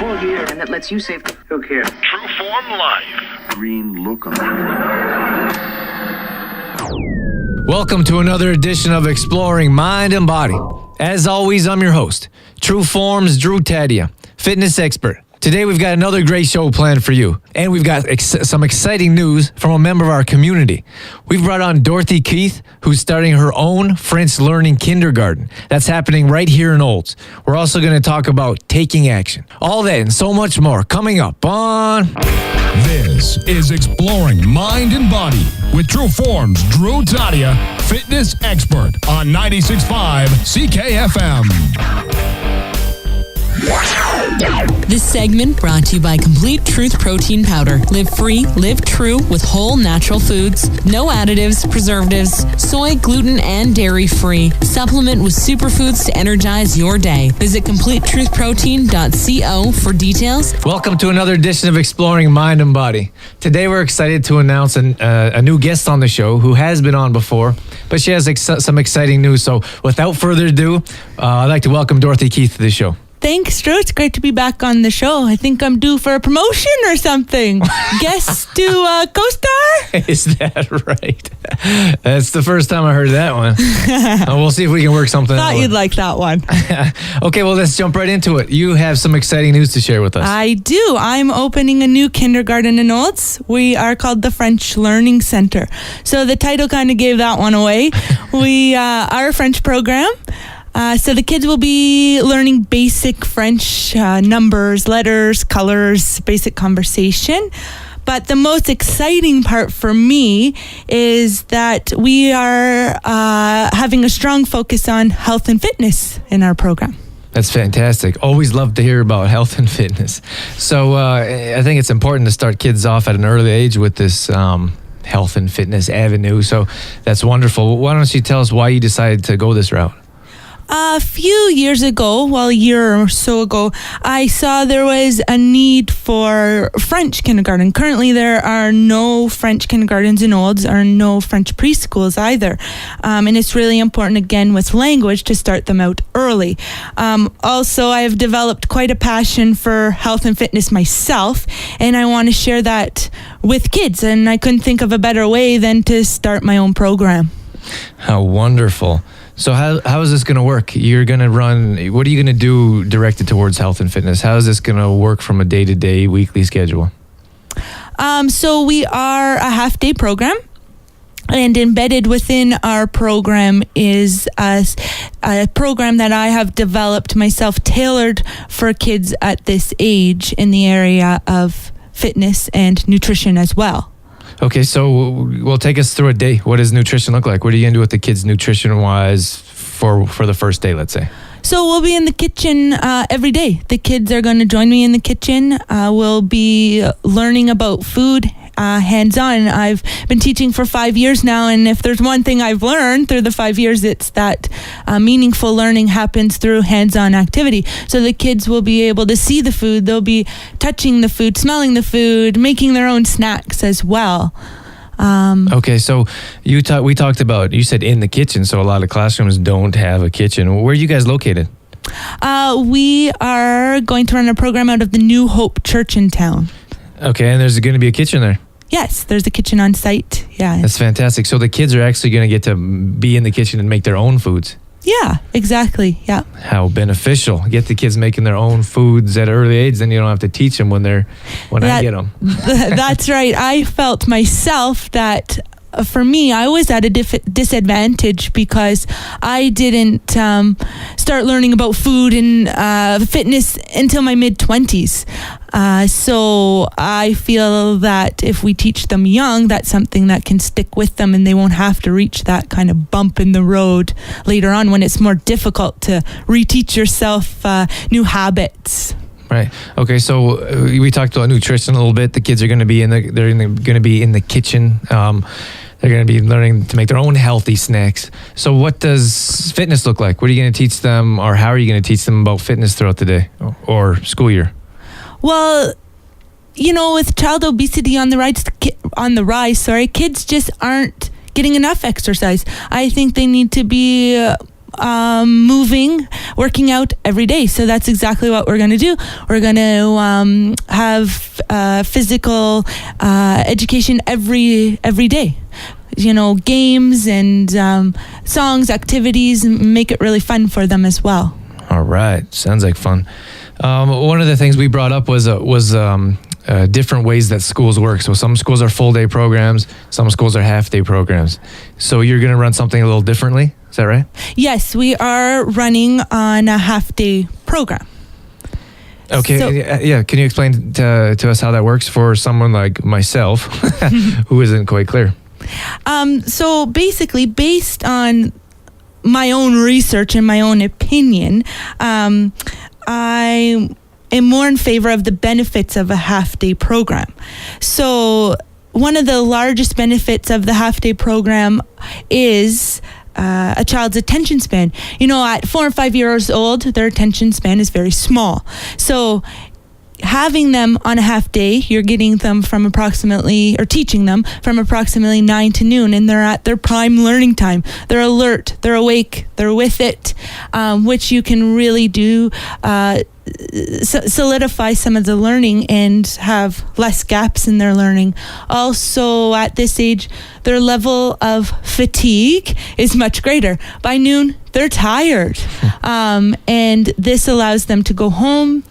full year. And that lets you save. Who cares? True Form Life. Green look on. Welcome to another edition of Exploring Mind and Body. As always, I'm your host, True Form's Drew Tadia, fitness expert. Today we've got another great show planned for you, and we've got some exciting news from a member of our community. We've brought on Dorothy Keith, who's starting her own French learning kindergarten. That's happening right here in Olds. We're also going to talk about taking action. All that and so much more coming up on... This is Exploring Mind and Body with True Form's Drew Tadia, fitness expert on 96.5 CKFM. This segment brought to you by Complete Truth Protein Powder. Live free, live true with whole natural foods. No additives, preservatives, soy, gluten, and dairy free. Supplement with superfoods to energize your day. Visit CompleteTruthProtein.co for details. Welcome to another edition of Exploring Mind and Body. Today we're excited to announce a new guest on the show who has been on before, but she has some exciting news. So without further ado, I'd like to welcome Dorothy Keith to the show. Thanks, Drew. It's great to be back on the show. I think I'm due for a promotion or something. Guest to co-star? Is that right? That's the first time I heard that one. We'll see if we can work something out. Thought you'd like that one. Okay, well, let's jump right into it. You have some exciting news to share with us. I do. I'm opening a new kindergarten in Olds. We are called the French Learning Center. So the title kind of gave that one away. We are a French program. So the kids will be learning basic French numbers, letters, colors, basic conversation. But the most exciting part for me is that we are having a strong focus on health and fitness in our program. That's fantastic. Always love to hear about health and fitness. So I think it's important to start kids off at an early age with this health and fitness avenue. So that's wonderful. Why don't you tell us why you decided to go this route? A few years ago, a year or so ago, I saw there was a need for French kindergarten. Currently, there are no French kindergartens in Olds or no French preschools either. And it's really important, again, with language to start them out early. Also, I have developed quite a passion for health and fitness myself, and I want to share that with kids. And I couldn't think of a better way than to start my own program. How wonderful. So how is this going to work? You're going to run, what are you going to do directed towards health and fitness? How is this going to work from a day-to-day, weekly schedule? So we are a half-day program. And embedded within our program is a program that I have developed myself, tailored for kids at this age in the area of fitness and nutrition as well. Okay, so well, take us through a day. What does nutrition look like? What are you going to do with the kids nutrition-wise for the first day, let's say? So we'll be in the kitchen every day. The kids are going to join me in the kitchen. We'll be learning about food hands-on. I've been teaching for 5 years now, and if there's one thing I've learned through the 5 years, it's that meaningful learning happens through hands-on activity. So the kids will be able to see the food. They'll be touching the food, smelling the food, making their own snacks as well. Okay, so we talked about, you said in the kitchen, so a lot of classrooms don't have a kitchen. Where are you guys located? We are going to run a program out of the New Hope Church in town. Okay, and there's going to be a kitchen there? Yes, there's a kitchen on site. Yeah. That's fantastic. So the kids are actually going to get to be in the kitchen and make their own foods? Yeah, exactly. Yeah. How beneficial. Get the kids making their own foods at an early age, then you don't have to teach them when I get them. That's right. I felt myself that for me, I was at a disadvantage because I didn't start learning about food and fitness until my mid-20s. So I feel that if we teach them young, that's something that can stick with them and they won't have to reach that kind of bump in the road later on when it's more difficult to reteach yourself new habits. Right. Okay. So we talked about nutrition a little bit. The kids are going to be in the kitchen. They're going to be learning to make their own healthy snacks. So what does fitness look like? What are you going to teach them, or how are you going to teach them about fitness throughout the day or school year? Well, with child obesity on the rise, kids just aren't getting enough exercise. I think they need to be moving, working out every day. So that's exactly what we're going to do. We're going to have physical education every day. Games and songs, activities, and make it really fun for them as well. All right. Sounds like fun. One of the things we brought up was different ways that schools work. So some schools are full day programs, some schools are half day programs. So you're going to run something a little differently. Is that right? Yes, we are running on a half day program. Okay. So- yeah. Can you explain to us how that works for someone like myself who isn't quite clear? So basically, based on my own research and my own opinion, I am more in favor of the benefits of a half-day program. So one of the largest benefits of the half-day program is a child's attention span. At 4 and 5 years old, their attention span is very small. So having them on a half day, you're getting them teaching them from approximately 9 to noon, and they're at their prime learning time. They're alert, they're awake, they're with it, which you can really do solidify some of the learning and have less gaps in their learning. Also, at this age, their level of fatigue is much greater. By noon, they're tired, and this allows them to go home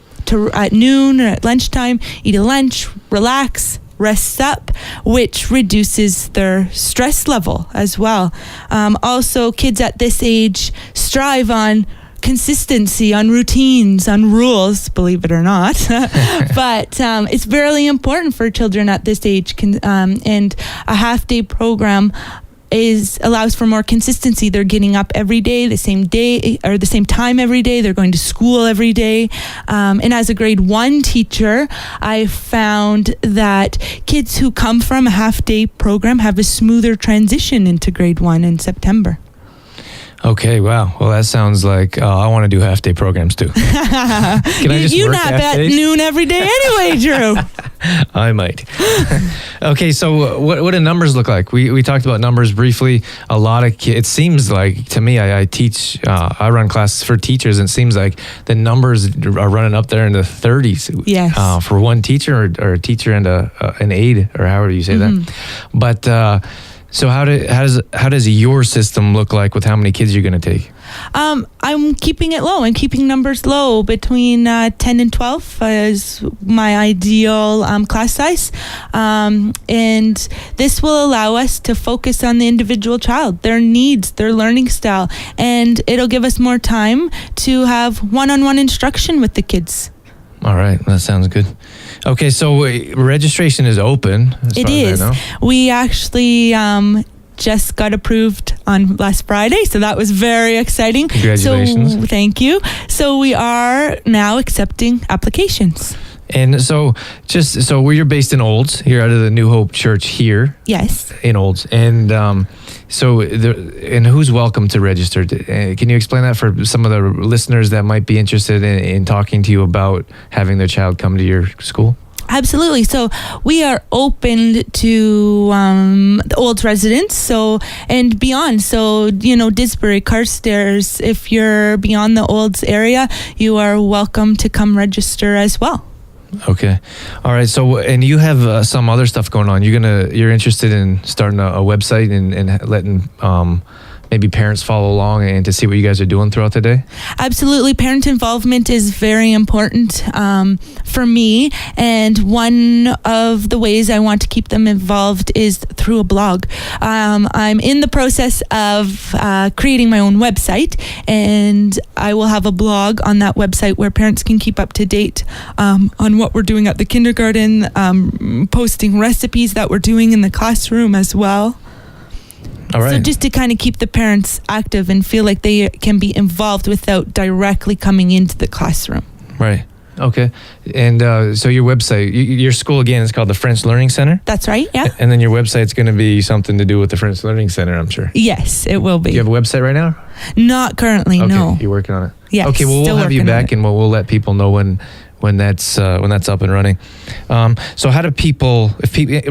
at noon or at lunchtime, eat a lunch, relax, rest up, which reduces their stress level as well. Also, kids at this age strive on consistency, on routines, on rules, believe it or not. But it's really important for children at this age, and a half-day program allows for more consistency. They're getting up every day, the same day or the same time every day. They're going to school every day. And as a grade 1 teacher, I found that kids who come from a half-day program have a smoother transition into grade 1 in September. Okay, wow. Well, that sounds like I want to do half-day programs too. Can I just you work nap half at days? noon every day anyway, Drew. I might. Okay, so what do numbers look like? We talked about numbers briefly. A lot of kids, it seems like, to me, I teach, I run classes for teachers, and it seems like the numbers are running up there in the 30s. Yes. For one teacher or a teacher and an aide, or however you say that. But so how does your system look like with how many kids you're going to take? I'm keeping it low. I'm keeping numbers low. Between 10 and 12 is my ideal class size. And this will allow us to focus on the individual child, their needs, their learning style. And it'll give us more time to have one-on-one instruction with the kids. All right, that sounds good. Okay, so registration is open. It is. We actually just got approved on last Friday, so that was very exciting. Congratulations. So, thank you. So we are now accepting applications. And so you're based in Olds, here out of the New Hope Church here. Yes. In Olds. And and who's welcome to register? Can you explain that for some of the listeners that might be interested in talking to you about having their child come to your school? Absolutely. So we are open to the Olds residents, and beyond. So, Disbury, Carstairs, if you're beyond the Olds area, you are welcome to come register as well. Okay. All right. So, and you have some other stuff going on. You're interested in starting a website and letting maybe parents follow along and to see what you guys are doing throughout the day? Absolutely. Parent involvement is very important for me. And one of the ways I want to keep them involved is through a blog. I'm in the process of creating my own website, and I will have a blog on that website where parents can keep up to date on what we're doing at the kindergarten, posting recipes that we're doing in the classroom as well. All right. So just to kind of keep the parents active and feel like they can be involved without directly coming into the classroom. Right. Okay. And so your website, your school, again, is called the French Learning Center? That's right, yeah. And then your website's going to be something to do with the French Learning Center, I'm sure. Yes, it will be. Do you have a website right now? Not currently, okay, no. You're working on it? Yes. Okay, well, we'll have you back and we'll let people know when that's up and running. So how do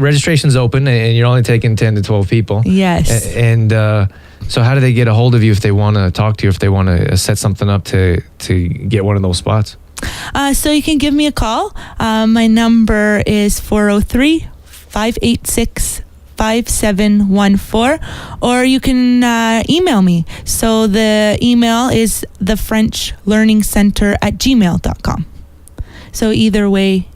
registration's open and you're only taking 10 to 12 people. Yes. And So how do they get a hold of you if they want to talk to you, if they want to set something up to get one of those spots? So you can give me a call. My number is 403-586-5714, or you can email me. So the email is thefrenchlearningcenter@gmail.com. So either way.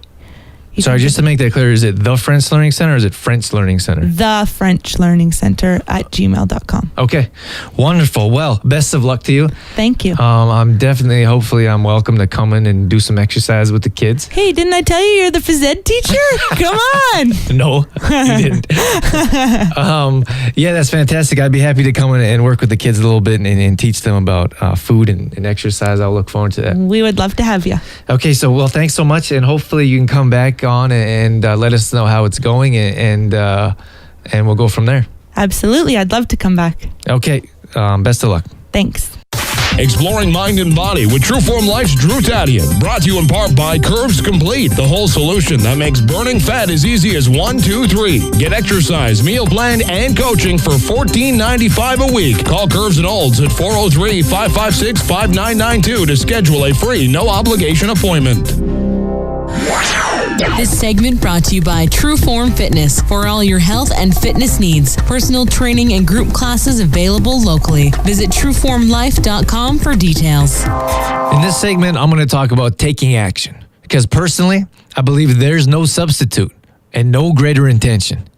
Sorry, just to make that clear, is it the French Learning Center or is it French Learning Center? The French Learning Center @gmail.com. Okay, wonderful. Well, best of luck to you. Thank you. Hopefully I'm welcome to come in and do some exercise with the kids. Hey, didn't I tell you you're the phys ed teacher? Come on. No, you didn't. Yeah, that's fantastic. I'd be happy to come in and work with the kids a little bit and teach them about food and exercise. I'll look forward to that. We would love to have you. Okay, so well, thanks so much, and hopefully you can come back on and let us know how it's going, and we'll go from there. Absolutely. I'd love to come back. Okay, best of luck. Thanks. Exploring Mind and Body with Trueform Life's Drew Tadian. Brought to you in part by Curves Complete, the whole solution that makes burning fat as easy as 1, 2, 3. Get exercise, meal plan, and coaching for $14.95 a week. Call Curves and Olds at 403-556-5992 to schedule a free, no-obligation appointment. This segment brought to you by Trueform Fitness for all your health and fitness needs. Personal training and group classes available locally. Visit trueformlife.com for details. In this segment, I'm going to talk about taking action because personally, I believe there's no substitute and no greater intention.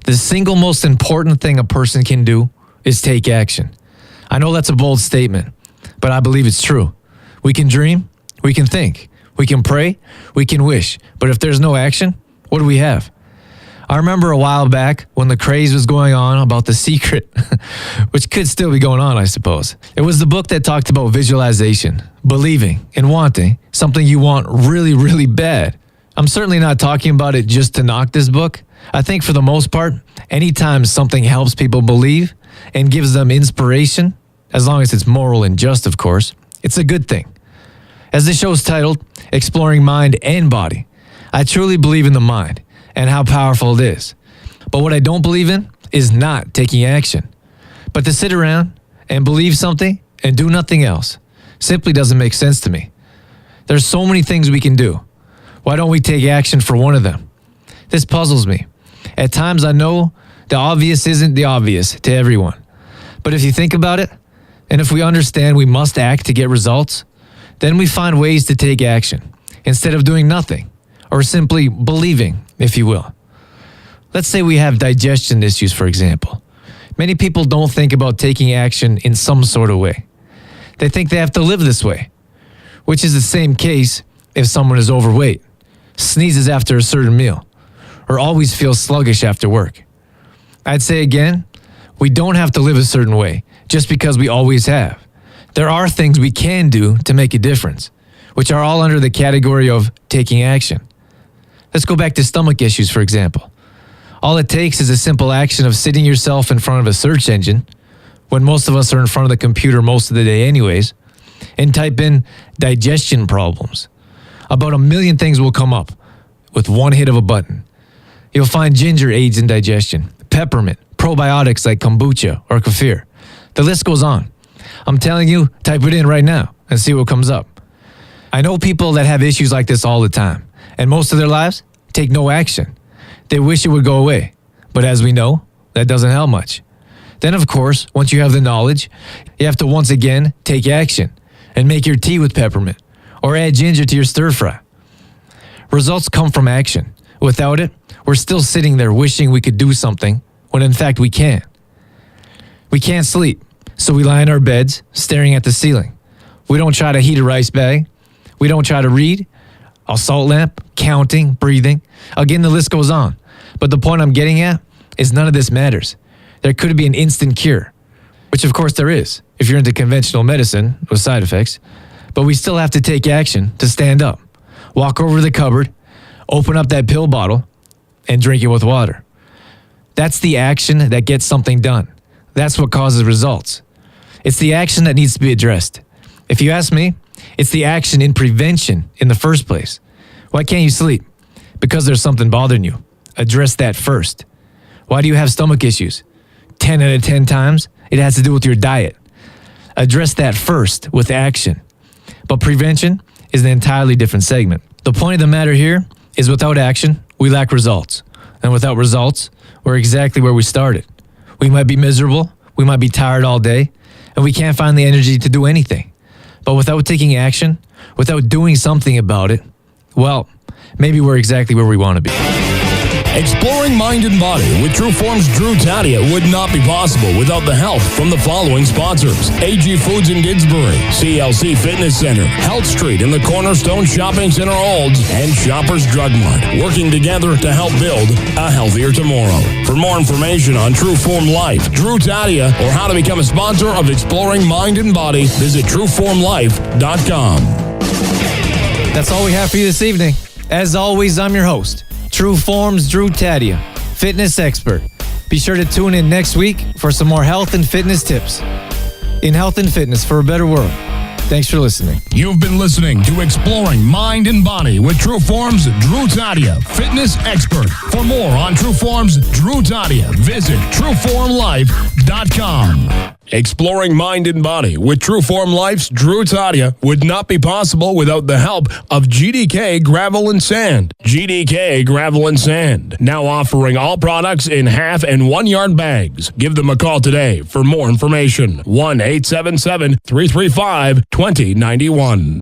The single most important thing a person can do is take action. I know that's a bold statement, but I believe it's true. We can dream, we can think, we can pray, we can wish, but if there's no action, what do we have? I remember a while back when the craze was going on about The Secret, which could still be going on, I suppose. It was the book that talked about visualization, believing, and wanting something you want really, really bad. I'm certainly not talking about it just to knock this book. I think for the most part, anytime something helps people believe and gives them inspiration, as long as it's moral and just, of course, it's a good thing. As the show's titled, Exploring Mind and Body, I truly believe in the mind and how powerful it is. But what I don't believe in is not taking action. But to sit around and believe something and do nothing else simply doesn't make sense to me. There's so many things we can do. Why don't we take action for one of them? This puzzles me. At times I know the obvious isn't the obvious to everyone. But if you think about it, and if we understand we must act to get results, then we find ways to take action instead of doing nothing or simply believing, if you will. Let's say we have digestion issues, for example. Many people don't think about taking action in some sort of way. They think they have to live this way, which is the same case if someone is overweight, sneezes after a certain meal, or always feels sluggish after work. I'd say again, we don't have to live a certain way just because we always have. There are things we can do to make a difference, which are all under the category of taking action. Let's go back to stomach issues, for example. All it takes is a simple action of sitting yourself in front of a search engine, when most of us are in front of the computer most of the day anyways, and type in digestion problems. About 1 million things will come up with one hit of a button. You'll find ginger aids in digestion, peppermint, probiotics like kombucha or kefir. The list goes on. I'm telling you, type it in right now and see what comes up. I know people that have issues like this all the time, and most of their lives take no action. They wish it would go away, but as we know, that doesn't help much. Then, of course, once you have the knowledge, you have to once again take action and make your tea with peppermint or add ginger to your stir fry. Results come from action. Without it, we're still sitting there wishing we could do something when in fact we can't. We can't sleep, so we lie in our beds staring at the ceiling. We don't try to heat a rice bag. We don't try to read, a salt lamp, counting, breathing. Again, the list goes on. But the point I'm getting at is none of this matters. There could be an instant cure, which of course there is if you're into conventional medicine with side effects. But we still have to take action to stand up, walk over to the cupboard, open up that pill bottle, and drink it with water. That's the action that gets something done. That's what causes results. It's the action that needs to be addressed. If you ask me, it's the action in prevention in the first place. Why can't you sleep? Because there's something bothering you. Address that first. Why do you have stomach issues? 10 out of 10 times, It has to do with your diet. Address that first with action. But prevention is an entirely different segment. The point of the matter here is without action, we lack results. And without results, we're exactly where we started. We might be miserable, we might be tired all day, and we can't find the energy to do anything. But without taking action, without doing something about it, well, maybe we're exactly where we want to be. Exploring mind and body with True Form's Drew Tadia would not be possible without the help from the following sponsors: AG Foods in Didsbury, CLC Fitness Center, Health Street in the Cornerstone Shopping Center Olds, and Shoppers Drug Mart, working together to help build a healthier tomorrow. For more information on True Form Life, Drew Tadia, or how to become a sponsor of Exploring Mind and Body, visit trueformlife.com. That's all we have for you this evening. As always, I'm your host, True Form's Drew Tadia, fitness expert. Be sure to tune in next week for some more health and fitness tips. In health and fitness for a better world. Thanks for listening. You've been listening to Exploring Mind and Body with True Form's Drew Tadia, fitness expert. For more on True Form's Drew Tadia, visit trueformlife.com. Exploring Mind and Body with True Form Life's Drew Tadia would not be possible without the help of GDK Gravel and Sand. GDK Gravel and Sand, now offering all products in 1/2 and 1 yard bags. Give them a call today for more information. 1-877-335-2091.